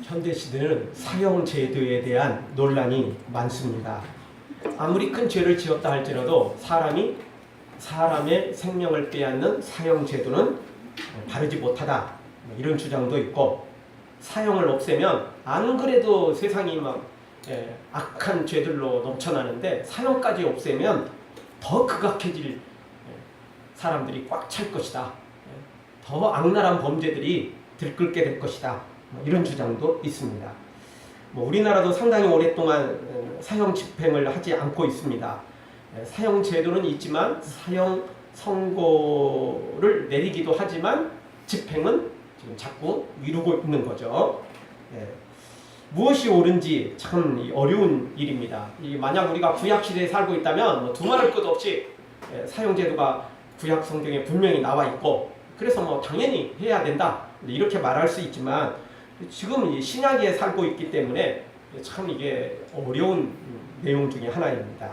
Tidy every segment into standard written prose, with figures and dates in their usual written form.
현대 시대는 사형 제도에 대한 논란이 많습니다. 아무리 큰 죄를 지었다 할지라도 사람의 생명을 빼앗는 사형 제도는 바르지 못하다, 이런 주장도 있고, 사형을 없애면 안 그래도 세상이 막 악한 죄들로 넘쳐나는데 사형까지 없애면 더 극악해질 사람들이 꽉 찰 것이다. 더 악랄한 범죄들이 들끓게 될 것이다. 이런 주장도 있습니다. 우리나라도 상당히 오랫동안 사형 집행을 하지 않고 있습니다. 사형 제도는 있지만 사형 선고를 내리기도 하지만 집행은 지금 자꾸 미루고 있는 거죠. 무엇이 옳은지 참 어려운 일입니다. 만약 우리가 구약 시대에 살고 있다면 두말할 것 없이 사형 제도가 구약 성경에 분명히 나와 있고, 그래서 당연히 해야 된다 이렇게 말할 수 있지만, 지금 신약에 살고 있기 때문에 참 이게 어려운 내용 중에 하나입니다.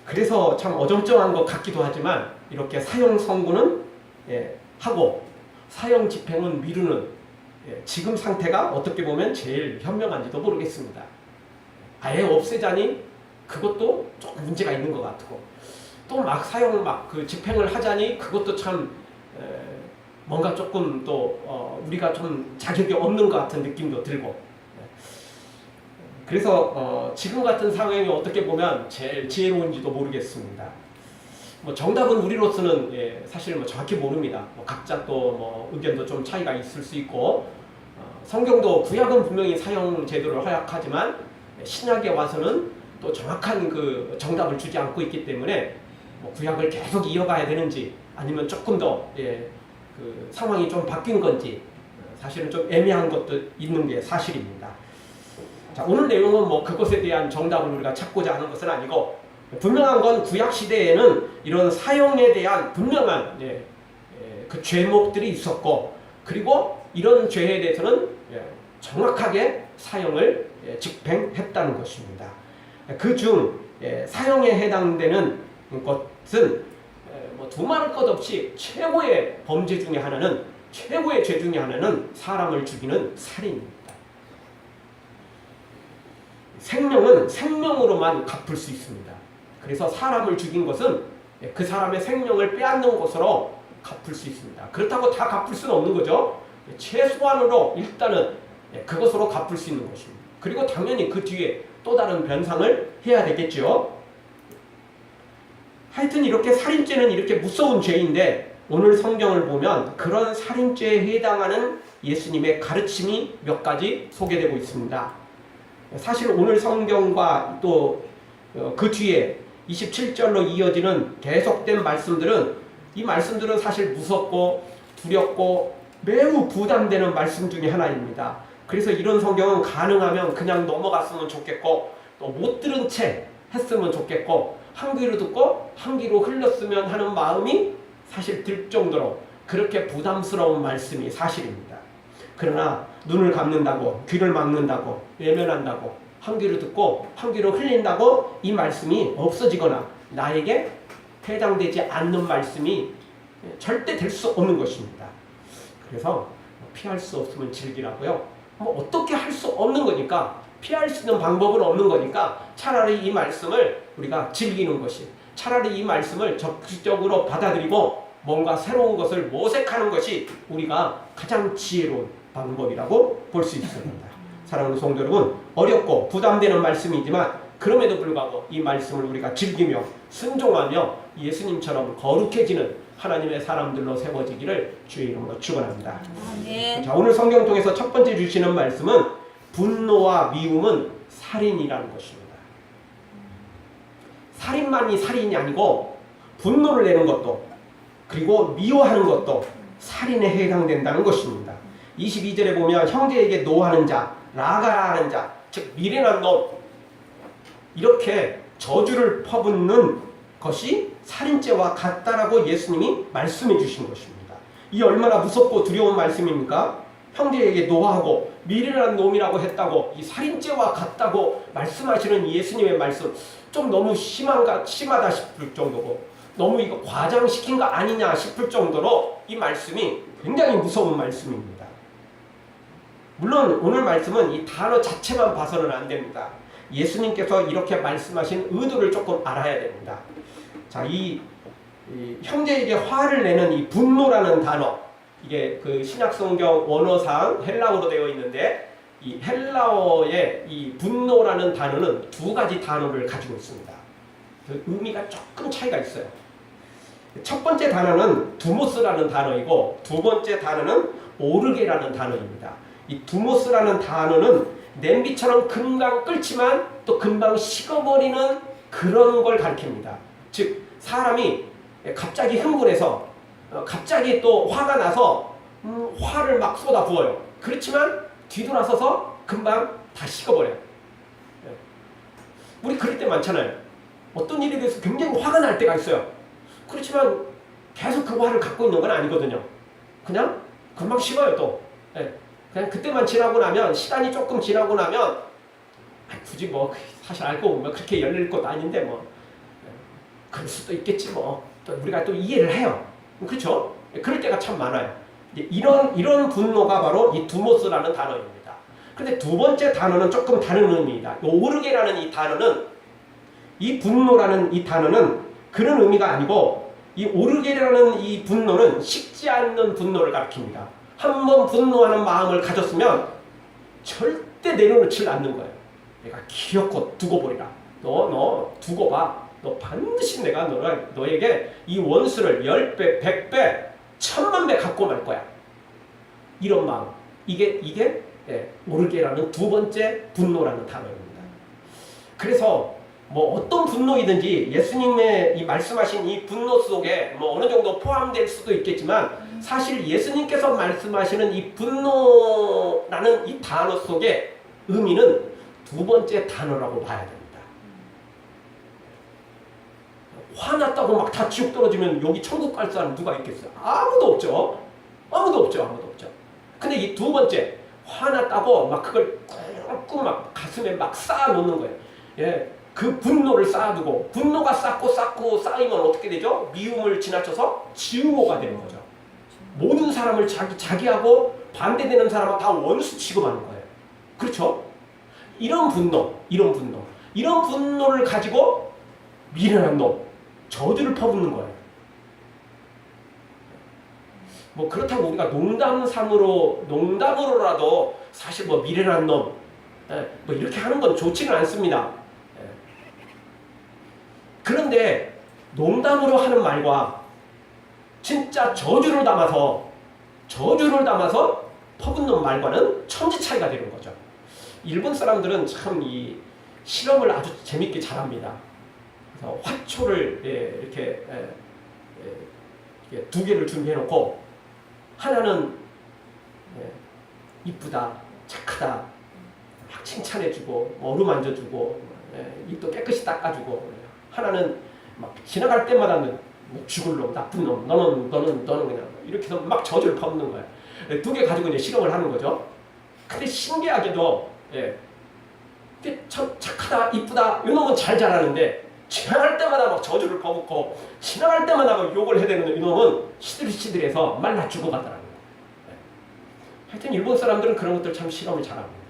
그래서 참 어정쩡한 것 같기도 하지만, 이렇게 사형 선고는 하고 사형 집행은 미루는 지금 상태가 어떻게 보면 제일 현명한지도 모르겠습니다. 아예 없애자니 그것도 조금 문제가 있는 것 같고, 또 막 사형 그 집행을 하자니 그것도 참 뭔가 조금 또 우리가 좀 자격이 없는 것 같은 느낌도 들고, 그래서 지금 같은 상황이 어떻게 보면 제일 지혜로운지도 모르겠습니다. 정답은 우리로서는 사실 정확히 모릅니다. 각자 또 의견도 좀 차이가 있을 수 있고, 성경도 구약은 분명히 사형 제도를 허락하지만 신약에 와서는 또 정확한 그 정답을 주지 않고 있기 때문에 구약을 계속 이어가야 되는지, 아니면 조금 더 그 상황이 좀 바뀐 건지 사실은 좀 애매한 것도 있는 게 사실입니다. 자, 오늘 내용은 그것에 대한 정답을 우리가 찾고자 하는 것은 아니고, 분명한 건 구약 시대에는 이런 사형에 대한 분명한 그 죄목들이 있었고, 그리고 이런 죄에 대해서는 정확하게 사형을 집행했다는 것입니다. 그중 사형에 해당되는 것은 두말할 것 없이 최고의 범죄 중에 하나는, 최고의 죄 중에 하나는 사람을 죽이는 살인입니다. 생명은 생명으로만 갚을 수 있습니다. 그래서 사람을 죽인 것은 그 사람의 생명을 빼앗는 것으로 갚을 수 있습니다. 그렇다고 다 갚을 수는 없는 거죠. 최소한으로 일단은 그것으로 갚을 수 있는 것입니다. 그리고 당연히 그 뒤에 또 다른 변상을 해야 되겠죠. 하여튼 이렇게 살인죄는 이렇게 무서운 죄인데, 오늘 성경을 보면 그런 살인죄에 해당하는 예수님의 가르침이 몇 가지 소개되고 있습니다. 사실 오늘 성경과 또 그 뒤에 27절로 이어지는 계속된 말씀들은, 이 말씀들은 사실 무섭고 두렵고 매우 부담되는 말씀 중에 하나입니다. 그래서 이런 성경은 가능하면 그냥 넘어갔으면 좋겠고, 또 못 들은 채 했으면 좋겠고, 한 귀로 듣고 한 귀로 흘렸으면 하는 마음이 사실 들 정도로 그렇게 부담스러운 말씀이 사실입니다. 그러나 눈을 감는다고, 귀를 막는다고, 외면한다고, 한 귀로 듣고 한 귀로 흘린다고 이 말씀이 없어지거나 나에게 해당되지 않는 말씀이 절대 될 수 없는 것입니다. 그래서 피할 수 없으면 즐기라고요. 어떻게 할 수 없는 거니까, 피할 수 있는 방법은 없는 거니까 차라리 이 말씀을 우리가 즐기는 것이, 차라리 이 말씀을 적극적으로 받아들이고 뭔가 새로운 것을 모색하는 것이 우리가 가장 지혜로운 방법이라고 볼 수 있습니다. 사랑하는 성도 여러분, 어렵고 부담되는 말씀이지만 그럼에도 불구하고 이 말씀을 우리가 즐기며 순종하며 예수님처럼 거룩해지는 하나님의 사람들로 세워지기를 주의 이름으로 축원합니다. 자, 오늘 성경 통해서 첫 번째 주시는 말씀은 분노와 미움은 살인이라는 것입니다. 살인만이 살인이 아니고 분노를 내는 것도, 그리고 미워하는 것도 살인에 해당된다는 것입니다. 22절에 보면 형제에게 노하는 자, 라가라 하는 자, 즉 미련한 놈, 이렇게 저주를 퍼붓는 것이 살인죄와 같다라고 예수님이 말씀해 주신 것입니다. 이 얼마나 무섭고 두려운 말씀입니까? 형제에게 노하고 미련한 놈이라고 했다고, 이 살인죄와 같다고 말씀하시는 예수님의 말씀, 좀 너무 심하다 싶을 정도고, 너무 이거 과장시킨 거 아니냐 싶을 정도로 이 말씀이 굉장히 무서운 말씀입니다. 물론 오늘 말씀은 이 단어 자체만 봐서는 안 됩니다. 예수님께서 이렇게 말씀하신 의도를 조금 알아야 됩니다. 자, 이 형제에게 화를 내는 이 분노라는 단어, 이게 그 신약성경 원어상 헬라어로 되어 있는데, 이 헬라어의 이 분노라는 단어는 두 가지 단어를 가지고 있습니다. 그 의미가 조금 차이가 있어요. 첫 번째 단어는 두모스라는 단어이고, 두 번째 단어는 오르게라는 단어입니다. 이 두모스라는 단어는 냄비처럼 금방 끓지만 또 금방 식어버리는 그런 걸 가리킵니다. 즉, 사람이 갑자기 흥분해서 갑자기 또 화가 나서 화를 막 쏟아부어요. 그렇지만 뒤돌아서서 금방 다 식어버려요. 우리 그럴 때 많잖아요. 어떤 일에 대해서 굉장히 화가 날 때가 있어요. 그렇지만 계속 그 화를 갖고 있는 건 아니거든요. 그냥 금방 식어요 또. 그냥 그때만 지나고 나면, 시간이 조금 지나고 나면 굳이 뭐 사실 알고 보면 그렇게 열릴 것도 아닌데 뭐 그럴 수도 있겠지 뭐. 또 우리가 또 이해를 해요. 그렇죠? 그럴 때가 참 많아요. 이런 분노가 바로 이 두모스라는 단어입니다. 그런데 두 번째 단어는 조금 다른 의미입니다. 오르게라는 이 단어는, 이 분노라는 이 단어는 그런 의미가 아니고, 이 오르게라는 이 분노는 식지 않는 분노를 가리킵니다. 한번 분노하는 마음을 가졌으면 절대 내려놓지 않는 거예요. 내가 기어코 두고 보리라. 너 두고 봐. 너 반드시 내가 너에게 이 원수를 10배, 100배, 1000만 배 갖고 말 거야. 이런 마음. 이게 오르게라는 두 번째 분노라는 단어입니다. 그래서 뭐 어떤 분노이든지 예수님의 이 말씀하신 이 분노 속에 뭐 어느 정도 포함될 수도 있겠지만, 사실 예수님께서 말씀하시는 이 분노라는 이 단어 속에 의미는 두 번째 단어라고 봐야 됩니다. 화났다고 막 다 지옥 떨어지면 여기 천국 갈 사람 누가 있겠어요? 아무도 없죠. 아무도 없죠. 근데 이 두 번째, 화났다고 막 그걸 꾹꾹 막 가슴에 막 쌓아놓는 거예요. 예, 그 분노를 쌓아두고, 분노가 쌓고 쌓이면 어떻게 되죠? 미움을 지나쳐서 증오가 되는 거죠. 모든 사람을 자기하고 반대되는 사람은 다 원수 취급하는 거예요. 그렇죠? 이런 분노를 가지고 미련한 놈, 저주를 퍼붓는 거예요. 뭐 그렇다고 우리가 농담으로라도 사실 뭐 미련한 놈, 뭐 이렇게 하는 건 좋지는 않습니다. 그런데 농담으로 하는 말과 진짜 저주를 담아서 퍼붓는 말과는 천지 차이가 되는 거죠. 일본 사람들은 참 이 실험을 아주 재밌게 잘합니다. 그래서 화초를 이렇게 두 개를 준비해놓고, 하나는 이쁘다, 착하다, 막 칭찬해주고 어루만져주고 입도 깨끗이 닦아주고, 하나는 막 지나갈 때마다 죽을 놈, 나쁜 놈, 너는 그냥 이렇게 해서 막 저주를 퍼붓는 거예요. 두 개 가지고 이제 실험을 하는 거죠. 근데 신기하게도 참 착하다, 이쁘다, 이놈은 잘 자라는데, 지나갈 때마다 막 저주를 퍼붓고 지나갈 때마다 막 욕을 해대는 이놈은 시들시들해서 말라 죽어가더라고요. 하여튼 일본 사람들은 그런 것들 참 실험을 잘합니다.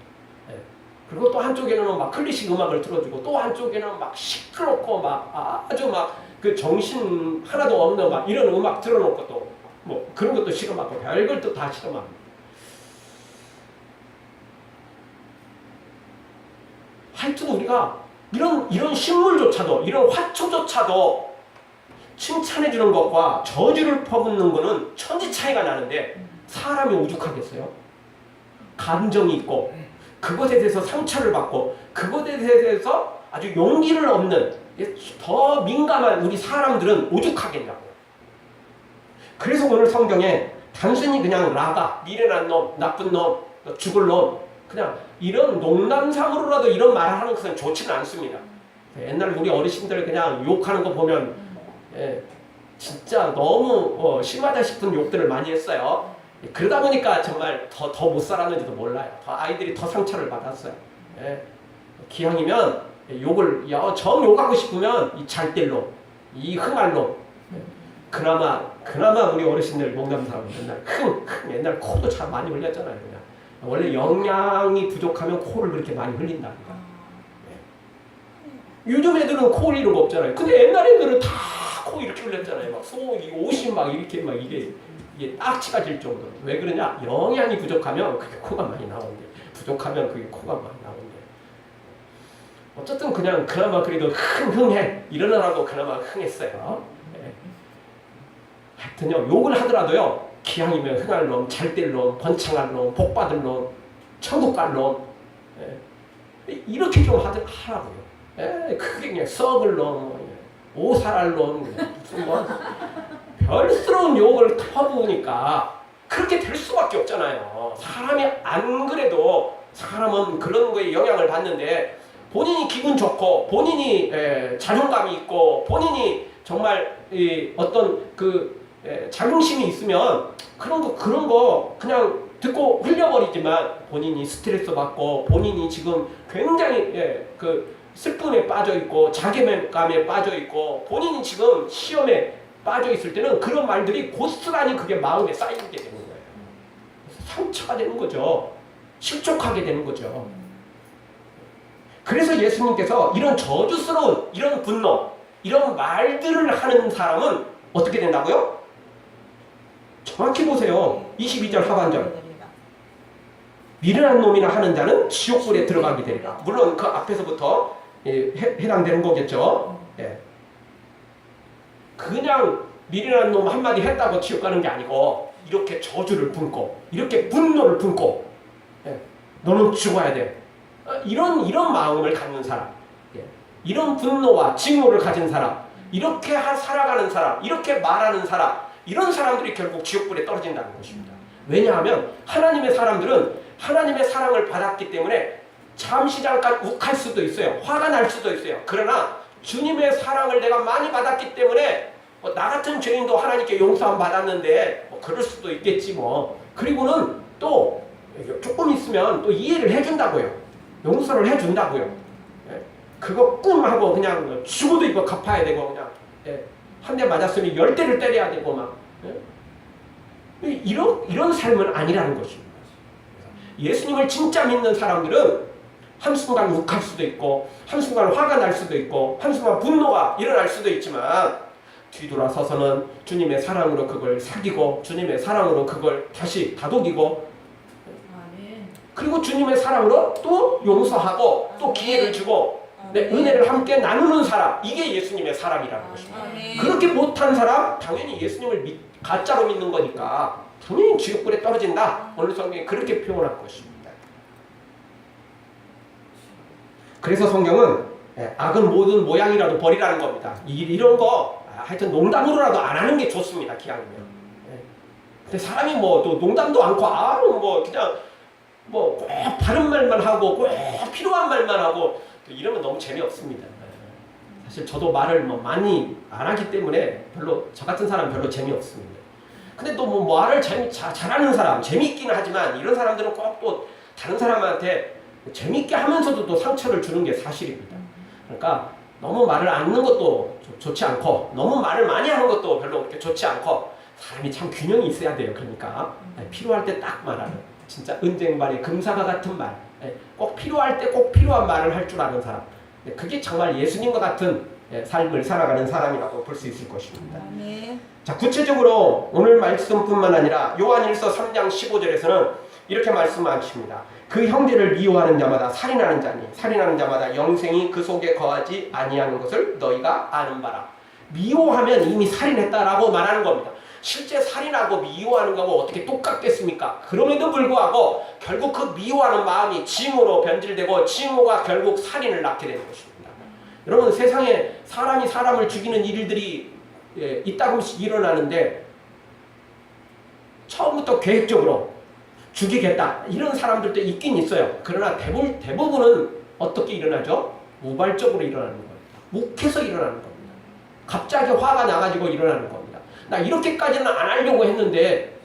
그리고 또 한쪽에는 막 클래식 음악을 틀어주고, 또 한쪽에는 막 시끄럽고 막 아주 막 그 정신 하나도 없는 막 이런 음악 틀어놓고 또 뭐 그런 것도 실험하고 별걸 또 다 실험합니다. 하여튼 우리가 이런 식물조차도, 이런 화초조차도 칭찬해주는 것과 저주를 퍼붓는 것은 천지 차이가 나는데, 사람이 오죽하겠어요? 감정이 있고 그것에 대해서 상처를 받고 그것에 대해서 아주 용기를 얻는 더 민감한 우리 사람들은 오죽하겠냐고요. 그래서 오늘 성경에 단순히 그냥 라가, 미련한 놈, 나쁜 놈, 죽을 놈, 그냥 이런 농담상으로라도 이런 말을 하는 것은 좋지는 않습니다. 옛날 우리 어르신들 그냥 욕하는 거 보면 진짜 너무 심하다 싶은 욕들을 많이 했어요. 그러다 보니까 정말 더 못 살았는지도 몰라요. 아이들이 더 상처를 받았어요. 기왕이면 욕을 정 욕하고 싶으면 이 잘될놈, 이 흥할 놈, 그나마 우리 어르신들 농담삼아 맨날 옛날 코도 참 많이 흘렸잖아요. 그냥 원래 영양이 부족하면 코를 그렇게 많이 흘린다는 거예요. 요즘 애들은 코 흘리는 거 없잖아요. 근데 옛날 애들은 다 코 이렇게 흘렸잖아요. 막 속이 옷이 막 이렇게 막 이게 딱지가 질 정도로. 왜 그러냐? 영양이 부족하면 그게 코가 많이 나오는데, 부족하면 그게 코가 많이 나오는데. 어쨌든 그냥 그나마 그래도 흥해 일어나라고 그나마 흥했어요. 네. 하여튼요, 욕을 하더라도요, 기왕이면 흥할 놈, 잘될 놈, 번창할 놈, 복받을 놈, 천국 갈 놈, 이렇게 좀 하라고요. 그게 그냥 썩을 놈, 오살할 놈, 무슨 뭐 별스러운 욕을 퍼부으니까 그렇게 될 수밖에 없잖아요. 사람이 안 그래도 사람은 그런 거에 영향을 받는데, 본인이 기분 좋고 본인이 자존감이 있고 본인이 정말 어떤 그 자긍심이 있으면 그런 거 그냥 듣고 흘려버리지만, 본인이 스트레스 받고 본인이 지금 굉장히 그 슬픔에 빠져 있고 자괴감에 빠져 있고 본인이 지금 시험에 빠져 있을 때는 그런 말들이 고스란히 그게 마음에 쌓이게 되는 거예요. 상처가 되는 거죠. 실족하게 되는 거죠. 그래서 예수님께서 이런 저주스러운 이런 분노, 이런 말들을 하는 사람은 어떻게 된다고요? 정확히 보세요. 22절 하반절. 미련한 놈이나 하는 자는 지옥불에 들어가게 되리라. 물론 그 앞에서부터 해당되는 거겠죠. 예. 그냥 미련한 놈 한마디 했다고 지옥 가는 게 아니고, 이렇게 저주를 품고 이렇게 분노를 품고, 너는 죽어야 돼, 이런 마음을 갖는 사람, 이런 분노와 징후를 가진 사람, 이렇게 살아가는 사람, 이렇게 말하는 사람, 이런 사람들이 결국 지옥불에 떨어진다는 것입니다. 왜냐하면 하나님의 사람들은 하나님의 사랑을 받았기 때문에 잠시 잠깐 욱할 수도 있어요. 화가 날 수도 있어요. 그러나 주님의 사랑을 내가 많이 받았기 때문에 나 같은 죄인도 하나님께 용서함 받았는데 그럴 수도 있겠지 뭐. 그리고는 또 조금 있으면 또 이해를 해준다고요. 용서를 해준다고요. 그거 꿍 하고 그냥 죽어도 이거 갚아야 되고, 그냥 한 대 맞았으면 10대를 때려야 되고 막, 이런 삶은 아니라는 것입니다. 예수님을 진짜 믿는 사람들은 한순간 욱할 수도 있고 한순간 화가 날 수도 있고 한순간 분노가 일어날 수도 있지만, 뒤돌아서서는 주님의 사랑으로 그걸 사귀고 주님의 사랑으로 그걸 다시 다독이고, 그리고 주님의 사랑으로 또 용서하고 또 기회를 주고 은혜를 함께 나누는 사람, 이게 예수님의 사람이라는 것입니다. 그렇게 못한 사람, 당연히 예수님을 가짜로 믿는 거니까 당연히 지옥불에 떨어진다. 오늘 성경에 그렇게 표현할 것입니다. 그래서 성경은 악은 모든 모양이라도 버리라는 겁니다. 이런 거 하여튼 농담으로라도 안 하는 게 좋습니다. 기왕이면. 근데 사람이 뭐 또 농담도 않고 뭐 그냥 뭐 꼭 바른 말만 하고 꼭 필요한 말만 하고 이러면 너무 재미없습니다. 사실 저도 말을 뭐 많이 안 하기 때문에 별로, 저 같은 사람 별로 재미없습니다. 근데 또 뭐 말을 잘하는 사람, 재미있기는 하지만 이런 사람들은 꼭 또 다른 사람한테 재미있게 하면서도 또 상처를 주는 게 사실입니다. 그러니까 너무 말을 안 하는 것도 좋지 않고 너무 말을 많이 하는 것도 별로 그렇게 좋지 않고, 사람이 참 균형이 있어야 돼요. 그러니까 필요할 때 딱 말하는, 진짜 은쟁반의 금사가 같은 말, 꼭 필요할 때 꼭 필요한 말을 할 줄 아는 사람, 그게 정말 예수님과 같은 삶을 살아가는 사람이라고 볼 수 있을 것입니다. 자, 구체적으로 오늘 말씀뿐만 아니라 요한일서 3장 15절에서는 이렇게 말씀하십니다. 그 형제를 미워하는 자마다 살인하는 자니 살인하는 자마다 영생이 그 속에 거하지 아니하는 것을 너희가 아는 바라. 미워하면 이미 살인했다라고 말하는 겁니다. 실제 살인하고 미워하는 거하고 어떻게 똑같겠습니까? 그럼에도 불구하고 결국 그 미워하는 마음이 징후로 변질되고 징후가 결국 살인을 낳게 되는 것입니다. 여러분, 세상에 사람이 사람을 죽이는 일들이 이따금씩 일어나는데, 처음부터 계획적으로 죽이겠다 이런 사람들도 있긴 있어요. 그러나 대부분은 어떻게 일어나죠? 우발적으로 일어나는 겁니다. 묵해서 일어나는 겁니다. 갑자기 화가 나가지고 일어나는 겁니다. 나 이렇게까지는 안 하려고 했는데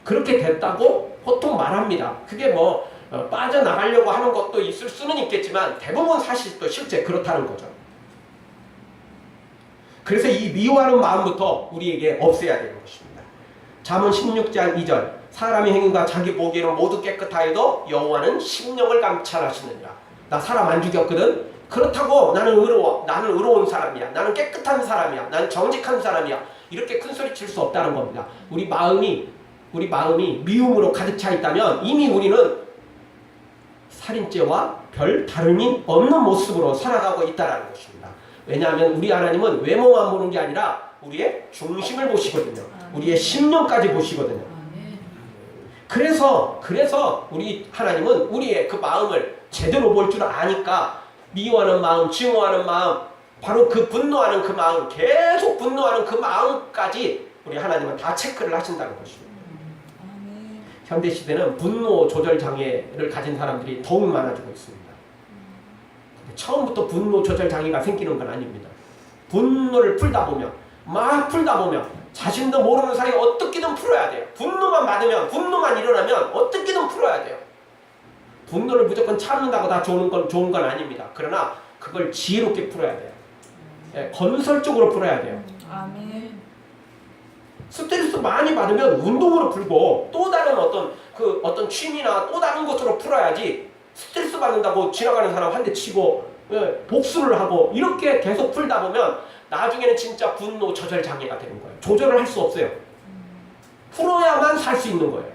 그렇게 됐다고 보통 말합니다. 그게 뭐 빠져나가려고 하는 것도 있을 수는 있겠지만 대부분 사실 또 실제 그렇다는 거죠. 그래서 이 미워하는 마음부터 우리에게 없애야 되는 것입니다. 잠언 16장 2절 사람의 행위가 자기 보기에는 모두 깨끗하여도 여호와는 심령을 감찰하시느니라. 나 사람 안 죽였거든. 그렇다고 나는 의로워. 나는 의로운 사람이야. 나는 깨끗한 사람이야. 나는 정직한 사람이야. 이렇게 큰 소리 칠 수 없다는 겁니다. 우리 마음이 미움으로 가득 차 있다면 이미 우리는 살인죄와 별 다름이 없는 모습으로 살아가고 있다는 것입니다. 왜냐하면 우리 하나님은 외모만 보는 게 아니라 우리의 중심을 보시거든요. 우리의 심령까지 보시거든요. 그래서 우리 하나님은 우리의 그 마음을 제대로 볼 줄 아니까 미워하는 마음, 증오하는 마음, 바로 그 분노하는 그 마음, 계속 분노하는 그 마음까지 우리 하나님은 다 체크를 하신다는 것입니다. 현대시대는 분노 조절 장애를 가진 사람들이 더욱 많아지고 있습니다. 처음부터 분노 조절 장애가 생기는 건 아닙니다. 분노를 풀다 보면 자신도 모르는 사이에 어떻게든 풀어야 돼요. 분노만 받으면, 분노만 일어나면 어떻게든 풀어야 돼요. 분노를 무조건 참는다고 다 좋은 건 아닙니다. 그러나 그걸 지혜롭게 풀어야 돼요. 네, 건설적으로 풀어야 돼요. 아멘. 스트레스 많이 받으면 운동으로 풀고 또 다른 어떤 취미나 또 다른 것으로 풀어야지, 스트레스 받는다고 지나가는 사람 한 대 치고 복수를 하고 이렇게 계속 풀다 보면 나중에는 진짜 분노 조절 장애가 되는 거예요. 조절을 할 수 없어요. 풀어야만 살 수 있는 거예요.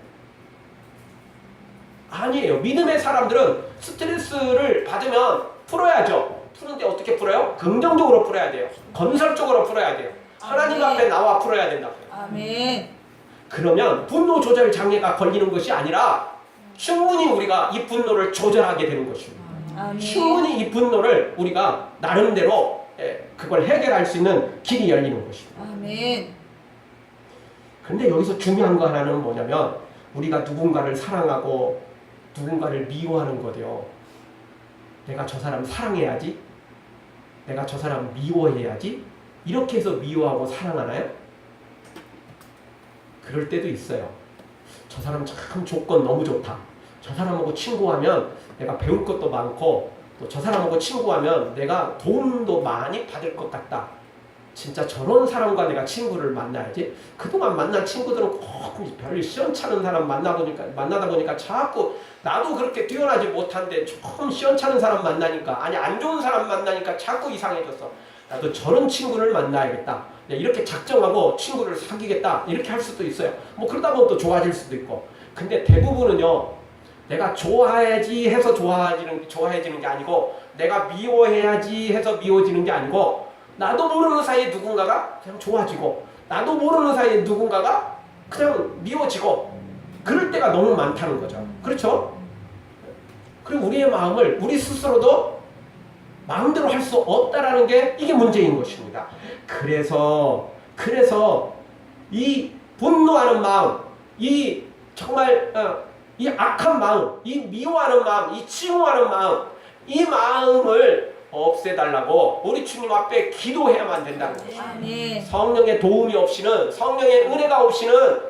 아니에요. 믿음의 사람들은 스트레스를 받으면 풀어야죠. 푸는데 어떻게 풀어요? 긍정적으로 풀어야 돼요. 건설적으로 풀어야 돼요. 하나님 앞에 나와 풀어야 된다고요. 아멘. 그러면 분노 조절 장애가 걸리는 것이 아니라 충분히 우리가 이 분노를 조절하게 되는 것입니다. 아멘. 충분히 이 분노를 우리가 나름대로 그걸 해결할 수 있는 길이 열리는 것입니다. 아멘. 그런데 여기서 중요한 거 하나는 뭐냐면 우리가 누군가를 사랑하고 누군가를 미워하는 거예요. 내가 저 사람 사랑해야지, 내가 저 사람 미워해야지, 이렇게 해서 미워하고 사랑하나요? 그럴 때도 있어요. 저 사람 참 조건 너무 좋다. 저 사람하고 친구하면 내가 배울 것도 많고 또 저 사람하고 친구하면 내가 도움도 많이 받을 것 같다. 진짜 저런 사람과 내가 친구를 만나야지. 그동안 만난 친구들은 꼭 별로 시원찮은 사람 만나다 보니까 자꾸 나도 그렇게 뛰어나지 못한데 조금 시원찮은 사람 만나니까, 아니 안 좋은 사람 만나니까 자꾸 이상해졌어. 나도 저런 친구를 만나야겠다. 이렇게 작정하고 친구를 사귀겠다. 이렇게 할 수도 있어요. 뭐 그러다 보면 또 좋아질 수도 있고. 근데 대부분은요, 내가 좋아해야지 해서 좋아해지는 게 아니고, 내가 미워해야지 해서 미워지는 게 아니고, 나도 모르는 사이에 누군가가 그냥 좋아지고, 나도 모르는 사이에 누군가가 그냥 미워지고, 그럴 때가 너무 많다는 거죠. 그렇죠? 그리고 우리의 마음을 우리 스스로도 마음대로 할 수 없다라는 게 이게 문제인 것입니다. 그래서 이 분노하는 마음, 이 정말 이 악한 마음, 이 미워하는 마음, 이 증오하는 마음, 이 마음을 없애달라고 우리 주님 앞에 기도해야만 된다는 것입니다. 아멘. 성령의 도움이 없이는, 성령의 은혜가 없이는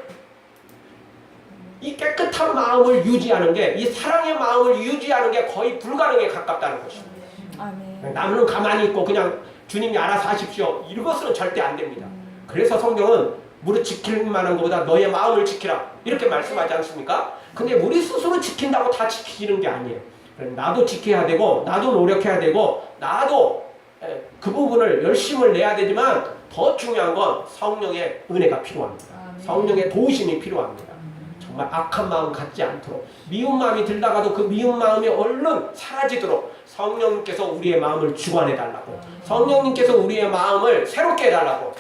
이 깨끗한 마음을 유지하는 게, 이 사랑의 마음을 유지하는 게 거의 불가능에 가깝다는 것입니다. 아멘. 나는 가만히 있고 그냥 주님이 알아서 하십시오, 이것은 절대 안 됩니다. 그래서 성경은 무릇 지킬 만한 것보다 너의 마음을 지키라, 이렇게 말씀하지 않습니까? 근데 우리 스스로 지킨다고 다 지키는 게 아니에요. 나도 지켜야 되고, 나도 노력해야 되고, 나도 그 부분을 열심을 내야 되지만, 더 중요한 건 성령의 은혜가 필요합니다. 성령의 도우심이 필요합니다. 정말 악한 마음 갖지 않도록, 미운 마음이 들다가도 그 미운 마음이 얼른 사라지도록 성령님께서 우리의 마음을 주관해 달라고, 성령님께서 우리의 마음을 새롭게 해달라고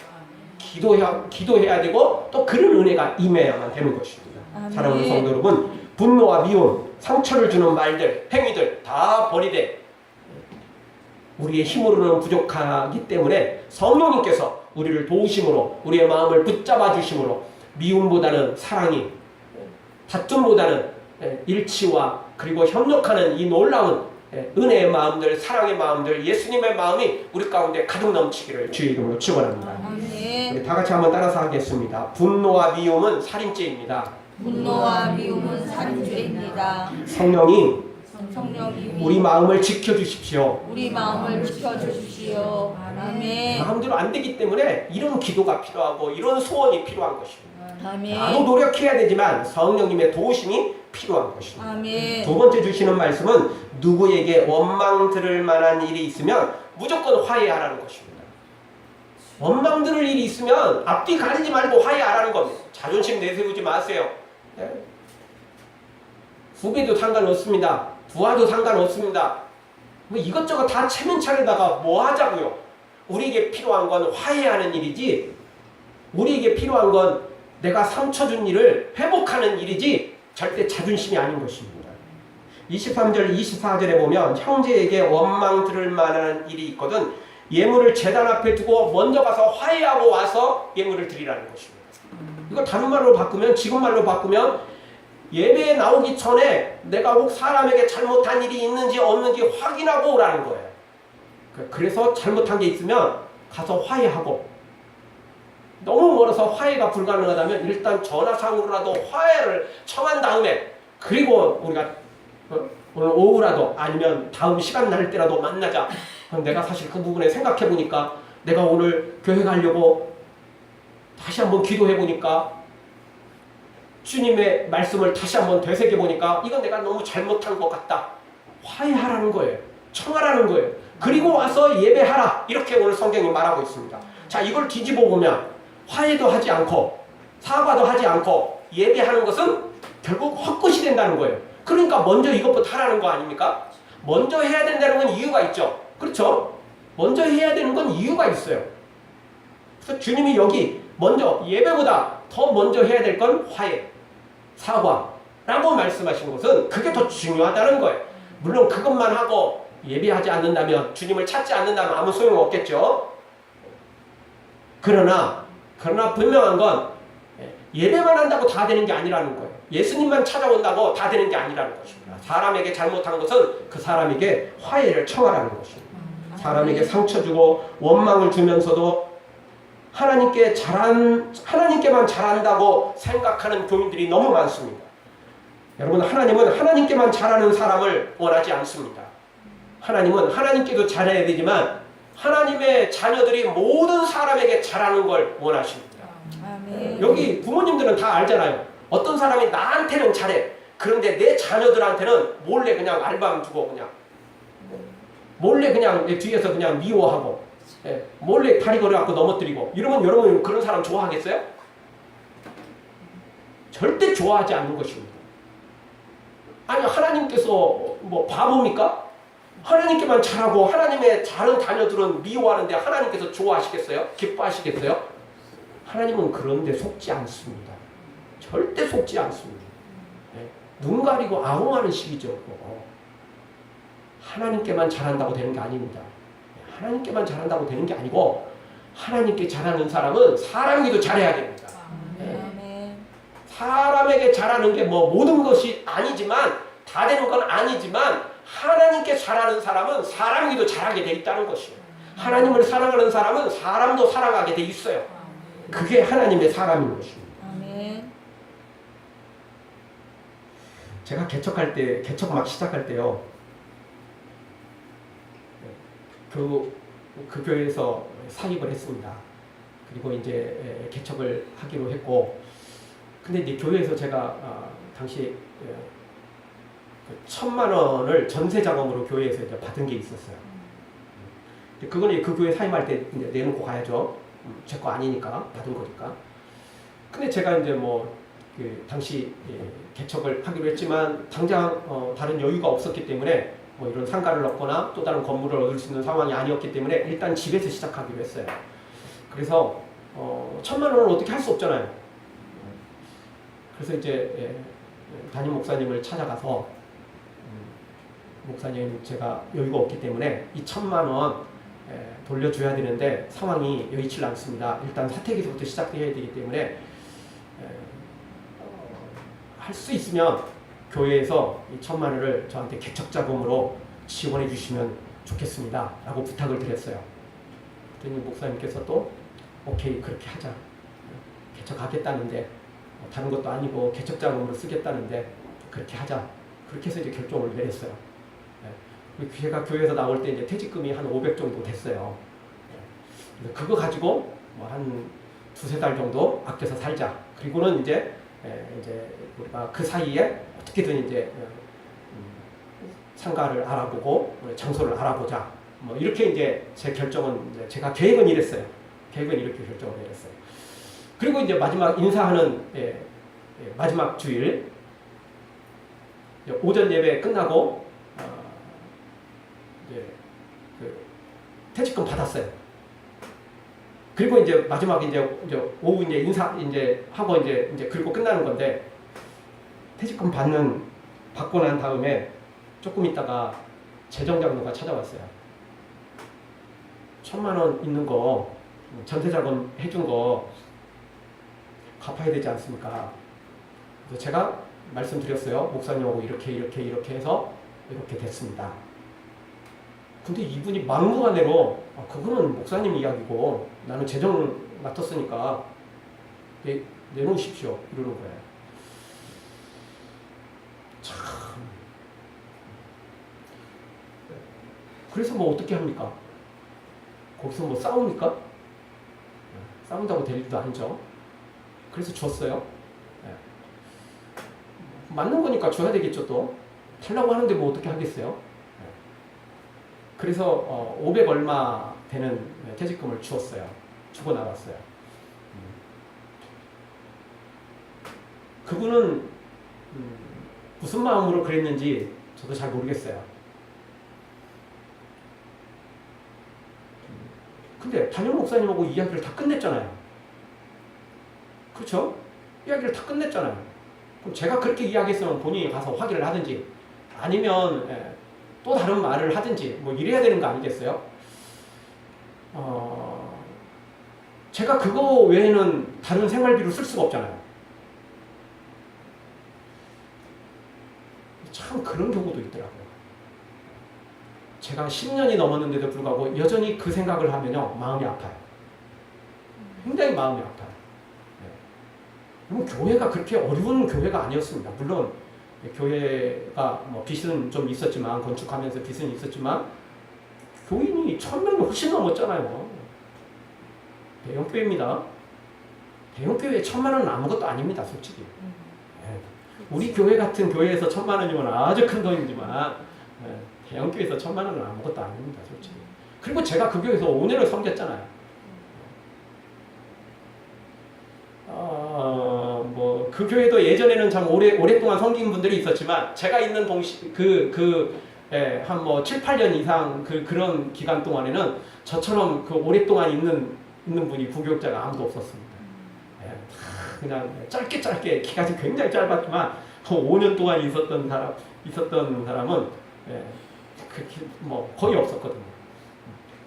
기도해야 되고, 또 그런 은혜가 임해야만 되는 것입니다. 사랑하는 성도 여러분, 분노와 미움, 상처를 주는 말들, 행위들 다 버리되 우리의 힘으로는 부족하기 때문에 성령님께서 우리를 도우심으로, 우리의 마음을 붙잡아 주심으로, 미움보다는 사랑이, 다툼보다는 일치와 그리고 협력하는 이 놀라운 은혜의 마음들, 사랑의 마음들, 예수님의 마음이 우리 가운데 가득 넘치기를 주의 이름으로 축원합니다. 우리 다 같이 한번 따라서 하겠습니다. 분노와 미움은 살인죄입니다. 분노와 미움은 살인죄입니다. 성령님, 성령님이 우리 마음을 지켜주십시오. 우리 마음을 지켜주십시오. 아멘. 마음대로 안 되기 때문에 이런 기도가 필요하고 이런 소원이 필요한 것입니다. 아멘. 나도 노력해야 되지만 성령님의 도우심이 필요한 것입니다. 아멘. 두 번째 주시는 말씀은 누구에게 원망 들을 만한 일이 있으면 무조건 화해하라는 것입니다. 원망 들을 일이 있으면 앞뒤 가리지 말고 화해하라는 겁니다. 자존심 내세우지 마세요. 네? 후배도 상관없습니다. 부하도 상관없습니다. 뭐 이것저것 다 체면차려다가 뭐 하자고요. 우리에게 필요한 건 화해하는 일이지, 우리에게 필요한 건 내가 상처 준 일을 회복하는 일이지 절대 자존심이 아닌 것입니다. 23절 24절에 보면 형제에게 원망 들을 만한 일이 있거든 예물을 제단 앞에 두고 먼저 가서 화해하고 와서 예물을 드리라는 것입니다. 이거 다른 말로 바꾸면, 지금 말로 바꾸면 예배에 나오기 전에 내가 혹 사람에게 잘못한 일이 있는지 없는지 확인하고 오라는 거예요. 그래서 잘못한 게 있으면 가서 화해하고, 너무 멀어서 화해가 불가능하다면 일단 전화상으로라도 화해를 청한 다음에, 그리고 우리가 오늘 오후라도 아니면 다음 시간 날 때라도 만나자. 내가 사실 그 부분에 생각해 보니까 내가 오늘 교회 가려고 다시 한번 기도해 보니까 주님의 말씀을 다시 한번 되새겨 보니까 이건 내가 너무 잘못한 것 같다. 화해하라는 거예요. 청하라는 거예요. 그리고 와서 예배하라. 이렇게 오늘 성경이 말하고 있습니다. 자, 이걸 뒤집어 보면 화해도 하지 않고 사과도 하지 않고 예배하는 것은 결국 헛것이 된다는 거예요. 그러니까 먼저 이것부터 하라는 거 아닙니까? 먼저 해야 된다는 건 이유가 있죠. 그렇죠? 먼저 해야 되는 건 이유가 있어요. 그래서 주님이 여기 먼저 예배보다 더 먼저 해야 될 건 화해, 사과라고 말씀하신 것은 그게 더 중요하다는 거예요. 물론 그것만 하고 예배하지 않는다면, 주님을 찾지 않는다면 아무 소용없겠죠. 그러나 분명한 건 예배만 한다고 다 되는 게 아니라는 거예요. 예수님만 찾아온다고 다 되는 게 아니라는 것입니다. 사람에게 잘못한 것은 그 사람에게 화해를 청하라는 것입니다. 사람에게 상처 주고 원망을 주면서도 하나님께만 잘한다고 생각하는 교인들이 너무 많습니다. 여러분, 하나님은 하나님께만 잘하는 사람을 원하지 않습니다. 하나님은 하나님께도 잘해야 되지만 하나님의 자녀들이 모든 사람에게 잘하는 걸 원하십니다. 아멘. 여기 부모님들은 다 알잖아요. 어떤 사람이 나한테는 잘해. 그런데 내 자녀들한테는 몰래 그냥 알밤 주고 그냥 몰래 그냥 뒤에서 그냥 미워하고, 몰래 다리 걸어갖고 넘어뜨리고, 이러면 여러분 그런 사람 좋아하겠어요? 절대 좋아하지 않는 것입니다. 아니, 하나님께서 뭐 바보입니까? 하나님께만 잘하고 하나님의 다른 자녀들은 미워하는데 하나님께서 좋아하시겠어요? 기뻐하시겠어요? 하나님은 그런데 속지 않습니다. 절대 속지 않습니다. 눈 가리고 아웅하는 식이죠. 하나님께만 잘한다고 되는 게 아닙니다. 하나님께만 잘한다고 되는 게 아니고 하나님께 잘하는 사람은 사람에게도 잘해야 됩니다. 아멘. 사람에게 잘하는 게 뭐 모든 것이 아니지만, 다 되는 건 아니지만 하나님께 잘하는 사람은 사람에게도 잘하게 돼 있다는 것이에요. 하나님을 사랑하는 사람은 사람도 사랑하게 돼 있어요. 그게 하나님의 사람인 것입니다. 아멘. 제가 개척 막 시작할 때요, 그 교회에서 사입을 했습니다. 그리고 이제 개척을 하기로 했고, 근데 이제 교회에서 제가 당시 1,000만 원을 전세 자금으로 교회에서 이제 받은 게 있었어요. 그건 그 교회 사임할 때 이제 내놓고 가야죠. 제 거 아니니까, 받은 거니까. 근데 제가 이제 당시 개척을 하기로 했지만 당장 다른 여유가 없었기 때문에 뭐 이런 상가를 얻거나 또 다른 건물을 얻을 수 있는 상황이 아니었기 때문에 일단 집에서 시작하기로 했어요. 그래서 1,000만 원을 어떻게 할 수 없잖아요. 그래서 이제 담임 목사님을 찾아가서 목사님, 제가 여유가 없기 때문에 이 1,000만 원 돌려줘야 되는데 상황이 여의치 않습니다. 일단 사택에서부터 시작해야 되기 때문에 할 수 있으면 교회에서 이 1,000만 원을 저한테 개척 자금으로 지원해 주시면 좋겠습니다. 라고 부탁을 드렸어요. 그랬더니 목사님께서 또 오케이, 그렇게 하자. 개척하겠다는데 다른 것도 아니고 개척 자금으로 쓰겠다는데 그렇게 하자. 그렇게 해서 이제 결정을 내렸어요. 제가 교회에서 나올 때 이제 퇴직금이 한 500 정도 됐어요. 그거 가지고 뭐 한 두세 달 정도 아껴서 살자. 그리고는 이제 우리가 그 사이에 어떻게든 이제 상가를 알아보고 장소를 알아보자. 뭐 이렇게 이제 제 결정은 이제 제가 계획은 이랬어요. 계획은 이렇게 결정을 내렸어요. 그리고 이제 마지막 인사하는 마지막 주일 오전 예배 끝나고 이제 그 퇴직금 받았어요. 그리고 이제 마지막 이제 오후 이제 인사 이제 하고 이제 그리고 끝나는 건데 퇴직금 받고 난 다음에 조금 있다가 재정장로가 찾아왔어요. 1,000만 원 있는 거 전세자금 해준 거 갚아야 되지 않습니까? 그래서 제가 말씀드렸어요. 목사님하고 이렇게 해서 이렇게 됐습니다. 근데 이분이 막무가내로 그거는 목사님 이야기고 나는 재정 맡았으니까 내놓으십시오 이러는 거예요. 참. 그래서 뭐 어떻게 합니까? 거기서 뭐 싸웁니까? 싸운다고 될 일도 아니죠. 그래서 줬어요. 맞는 거니까 줘야 되겠죠. 또 달라고 하는데 뭐 어떻게 하겠어요. 그래서 500 얼마 되는 퇴직금을 주었어요. 주고 나갔어요. 그분은 무슨 마음으로 그랬는지 저도 잘 모르겠어요. 근데 담임 목사님하고 이야기를 다 끝냈잖아요. 그렇죠? 이야기를 다 끝냈잖아요. 그럼 제가 그렇게 이야기했으면 본인이 가서 확인을 하든지 아니면 또 다른 말을 하든지 뭐 이래야 되는 거 아니겠어요? 제가 그거 외에는 다른 생활비로 쓸 수가 없잖아요. 참 그런 경우도 있더라고요. 제가 10년이 넘었는데도 불구하고 여전히 그 생각을 하면요 마음이 아파요. 굉장히 마음이 아파요. 교회가 그렇게 어려운 교회가 아니었습니다. 물론 교회가 뭐 빚은 좀 있었지만 건축하면서 빚은 있었지만 교인이 1,000명이 훨씬 넘었잖아요. 대형교회입니다. 대형교회에 1,000만 원은 아무것도 아닙니다. 솔직히. 우리 교회 같은 교회에서 1,000만 원이면 아주 큰 돈이지만 대형교회에서 1,000만 원은 아무것도 아닙니다. 솔직히. 그리고 제가 그 교회에서 5년을 섬겼잖아요. 그 교회도 예전에는 참 오랫동안 섬긴 분들이 있었지만 제가 있는 한 뭐 7, 8년 이상 그런 기간 동안에는 저처럼 그 오랫동안 있는 분이 부교육자가 아무도 없었습니다. 그냥 짧게 기간이 굉장히 짧았지만 5년 동안 있었던 사람은 뭐 거의 없었거든요.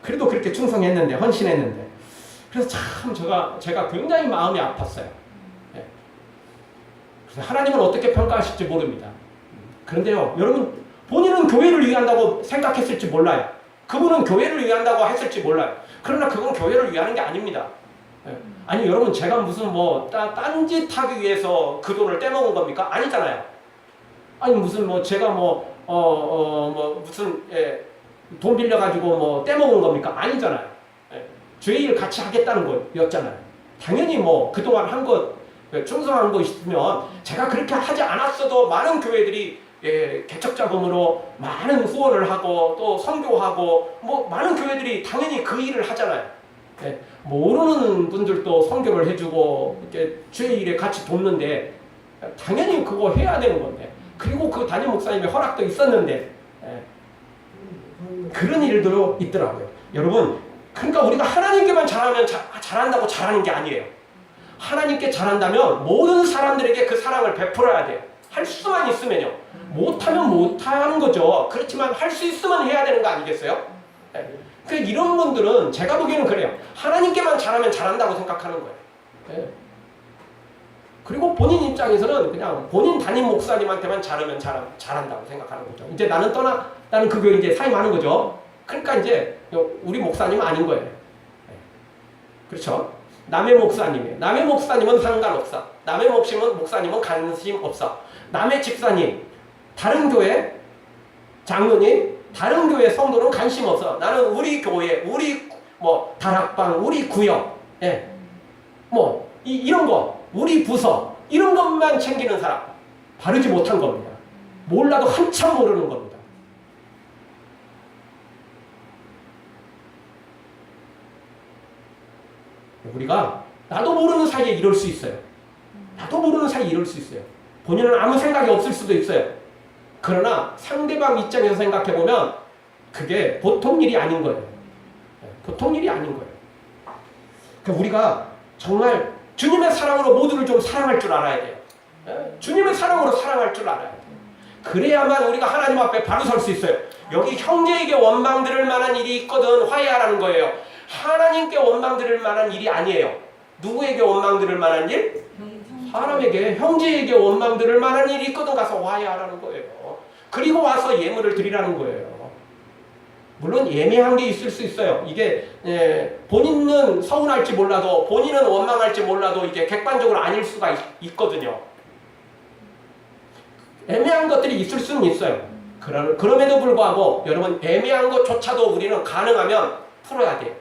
그래도 그렇게 충성했는데 헌신했는데 그래서 참 제가 굉장히 마음이 아팠어요. 그래서 하나님은 어떻게 평가하실지 모릅니다. 그런데요, 여러분 본인은 교회를 위한다고 생각했을지 몰라요. 그분은 교회를 위한다고 했을지 몰라요. 그러나 그건 교회를 위하는 게 아닙니다. 아니 여러분 제가 무슨 뭐 딴짓하기 위해서 그 돈을 떼먹은 겁니까? 아니잖아요. 아니 무슨 뭐 제가 무슨 돈 빌려가지고 뭐 떼먹은 겁니까? 아니잖아요. 죄일 같이 하겠다는 거였잖아요. 당연히 뭐 그동안 한 것 충성한 거 있으면 제가 그렇게 하지 않았어도 많은 교회들이 개척자금으로 많은 후원을 하고 또 선교하고 뭐 많은 교회들이 당연히 그 일을 하잖아요. 모르는 분들도 선교를 해주고 이렇게 주의 일에 같이 돕는데 당연히 그거 해야 되는 건데 그리고 그 담임 목사님의 허락도 있었는데 그런 일도 있더라고요. 여러분 그러니까 우리가 하나님께만 잘하면 잘한다고 잘하는 게 아니에요. 하나님께 잘한다면 모든 사람들에게 그 사랑을 베풀어야 돼요. 할 수만 있으면요. 못하면 못하는 거죠. 그렇지만 할 수 있으면 해야 되는 거 아니겠어요? 그러니까 이런 분들은 제가 보기에는 그래요. 하나님께만 잘하면 잘한다고 생각하는 거예요. 그리고 본인 입장에서는 그냥 본인 담임 목사님한테만 잘하면 잘한다고 생각하는 거죠. 이제 나는 그 교회 이제 사임하는 거죠. 그러니까 이제 우리 목사님은 아닌 거예요. 그렇죠? 남의 목사님은 상관없어. 남의 목사님은 관심 없어. 남의 집사님, 다른 교회 장로님, 다른 교회 성도는 관심 없어. 나는 우리 교회, 우리 뭐 다락방, 우리 구역, 뭐 이런 거 우리 부서 이런 것만 챙기는 사람 바르지 못한 겁니다. 몰라도 한참 모르는 겁니다. 우리가 나도 모르는 사이에 이럴 수 있어요. 나도 모르는 사이에 이럴 수 있어요. 본인은 아무 생각이 없을 수도 있어요. 그러나 상대방 입장에서 생각해보면 그게 보통 일이 아닌 거예요. 보통 일이 아닌 거예요. 그러니까 우리가 정말 주님의 사랑으로 모두를 좀 사랑할 줄 알아야 돼요. 주님의 사랑으로 사랑할 줄 알아야 돼요. 그래야만 우리가 하나님 앞에 바로 설 수 있어요. 여기 형제에게 원망 들을 만한 일이 있거든 화해하라는 거예요. 하나님께 원망 들을 만한 일이 아니에요. 누구에게 원망 들을 만한 일? 사람에게, 형제에게 원망 들을 만한 일이 있거든 가서 화해하라는 거예요. 그리고 와서 예물을 드리라는 거예요. 물론 예매한 게 있을 수 있어요. 이게 본인은 서운할지 몰라도, 본인은 원망할지 몰라도 이게 객관적으로 아닐 수가 있거든요. 애매한 것들이 있을 수는 있어요. 그럼에도 불구하고 여러분, 애매한 것조차도 우리는 가능하면 풀어야 돼요.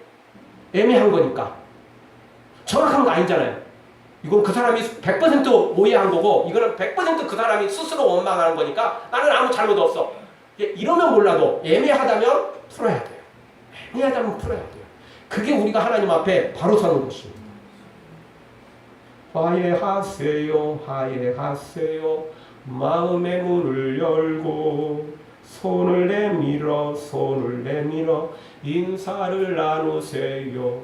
애매한 거니까. 정확한 거 아니잖아요. 이건 그 사람이 100% 오해한 거고, 이거는 100% 그 사람이 스스로 원망하는 거니까 나는 아무 잘못 없어. 이러면 몰라도 애매하다면 풀어야 돼요. 애매하다면 풀어야 돼요. 그게 우리가 하나님 앞에 바로 서는 것입니다. 화해하세요, 화해하세요. 마음의 문을 열고 손을 내밀어, 손을 내밀어 인사를 나누세요.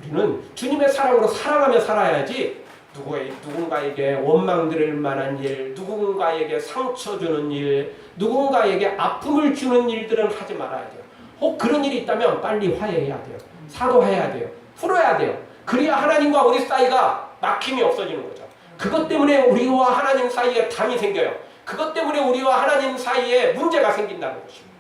우리는 주님의 사랑으로 사랑하며 살아야지 누군가에게 원망 들을 만한 일, 누군가에게 상처 주는 일, 누군가에게 아픔을 주는 일들은 하지 말아야 돼요. 혹 그런 일이 있다면 빨리 화해해야 돼요. 사과해야 돼요. 풀어야 돼요. 그래야 하나님과 우리 사이가 막힘이 없어지는 거죠. 그것 때문에 우리와 하나님 사이에 담이 생겨요. 그것 때문에 우리와 하나님 사이에 문제가 생긴다는 것입니다.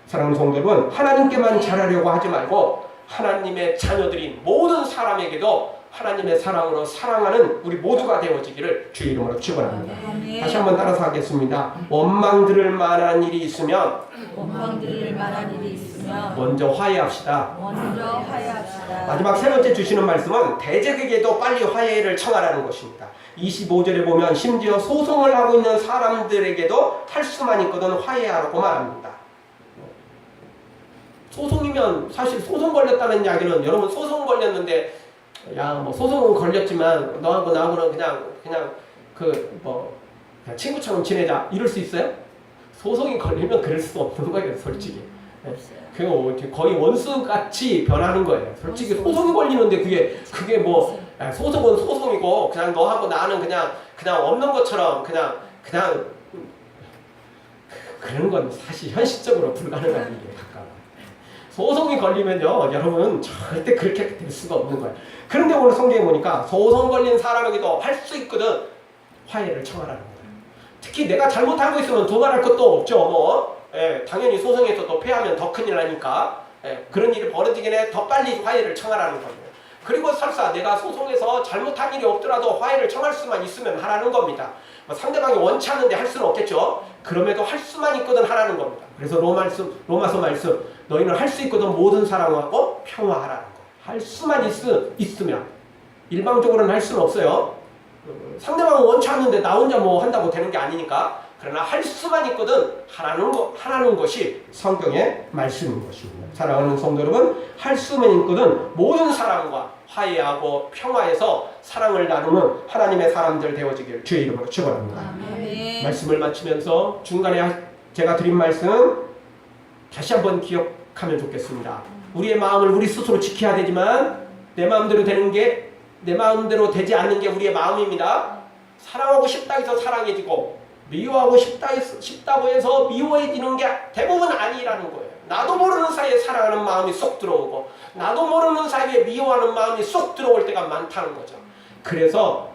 사랑하는 성도 여러분, 하나님께만 잘하려고 하지 말고 하나님의 자녀들인 모든 사람에게도 하나님의 사랑으로 사랑하는 우리 모두가 되어지기를 주의 이름으로 축원합니다. 다시 한번 따라서 하겠습니다. 원망 들을 만한 일이 있으면 먼저 화해합시다. 마지막 세 번째 주시는 말씀은 대적에게도 빨리 화해를 청하라는 것입니다. 25절에 보면 심지어 소송을 하고 있는 사람들에게도 할 수만 있거든 화해하라고 말합니다. 소송이면 사실 소송 걸렸다는 이야기는, 여러분 소송 걸렸는데 야 뭐 소송은 걸렸지만 너하고 나하고는 그냥 그냥 친구처럼 지내자 이럴 수 있어요? 소송이 걸리면 그럴 수 없는 거예요, 솔직히. 그거 거의 원수같이 변하는 거예요. 솔직히 소송이 걸리는데 그게 뭐 소송은 소송이고 그냥 너하고 나는 그냥 없는 것처럼 그냥 그런 건 사실 현실적으로 불가능한 일이에요. 가까워. 소송이 걸리면요, 여러분 절대 그렇게 될 수가 없는 거예요. 그런데 오늘 성경에 보니까 소송 걸린 사람에게도 할 수 있거든 화해를 청하라는 거예요. 특히 내가 잘못한 거 있으면 도발할 것도 없죠. 당연히 소송에서 또 패하면 더 큰일 나니까 그런 일이 벌어지긴 해 더 빨리 화해를 청하라는 거예요. 그리고 설사 내가 소송에서 잘못한 일이 없더라도 화해를 청할 수만 있으면 하라는 겁니다. 상대방이 원치 않는데 할 수는 없겠죠. 그럼에도 할 수만 있거든 하라는 겁니다. 그래서 로마서 말씀, 너희는 할 수 있거든 모든 사랑하고 평화하라는 거. 할 수만 있으면, 일방적으로는 할 수는 없어요. 상대방은 원치 않는데 나 혼자 뭐 한다고 되는 게 아니니까. 그러나 할 수만 있거든 하라는 것이 성경의 말씀인 것입니다. 사랑하는 성도 여러분, 할 수만 있거든 모든 사람과 화해하고 평화해서 사랑을 나누는 하나님의 사람들 되어지기를 주의 이름으로 축원합니다. 말씀을 마치면서 중간에 제가 드린 말씀 다시 한번 기억하면 좋겠습니다. 우리의 마음을 우리 스스로 지켜야 되지만 내 마음대로 되는 게, 내 마음대로 되지 않는 게 우리의 마음입니다. 사랑하고 싶다 해서 사랑해지고 미워하고 싶다고 해서 미워해지는 게 대부분 아니라는 거예요. 나도 모르는 사이에 사랑하는 마음이 쏙 들어오고 나도 모르는 사이에 미워하는 마음이 쏙 들어올 때가 많다는 거죠. 그래서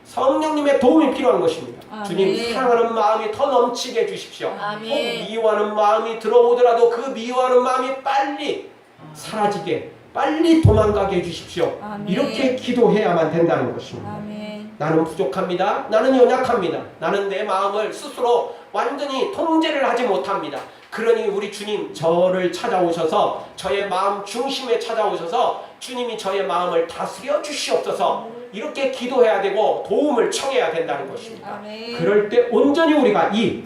성령님의 도움이 필요한 것입니다. 아멘. 주님, 사랑하는 마음이 더 넘치게 해주십시오. 혹 미워하는 마음이 들어오더라도 그 미워하는 마음이 빨리 사라지게, 빨리 도망가게 해주십시오. 아멘. 이렇게 기도해야만 된다는 것입니다. 아멘. 나는 부족합니다. 나는 연약합니다. 나는 내 마음을 스스로 완전히 통제를 하지 못합니다. 그러니 우리 주님, 저를 찾아오셔서 저의 마음 중심에 찾아오셔서 주님이 저의 마음을 다스려 주시옵소서. 이렇게 기도해야 되고 도움을 청해야 된다는 것입니다. 아멘. 그럴 때 온전히 우리가 이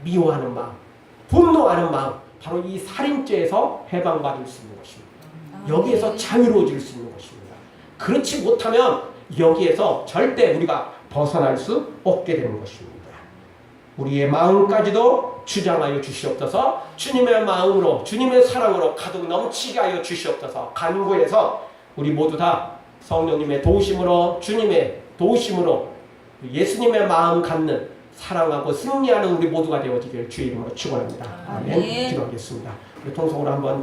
미워하는 마음, 분노하는 마음, 바로 이 살인죄에서 해방받을 수 있는 것입니다. 여기에서 자유로워질 수 있는 것입니다. 그렇지 못하면 여기에서 절대 우리가 벗어날 수 없게 되는 것입니다. 우리의 마음까지도 주장하여 주시옵소서. 주님의 마음으로, 주님의 사랑으로 가득 넘치게 하여 주시옵소서. 간구해서 우리 모두 다 성령님의 도우심으로, 주님의 도우심으로 예수님의 마음 갖는, 사랑하고 승리하는 우리 모두가 되어지길 주의 이름으로 축원합니다. 아멘. 아멘. 기도하겠습니다. 우리 통성으로 한번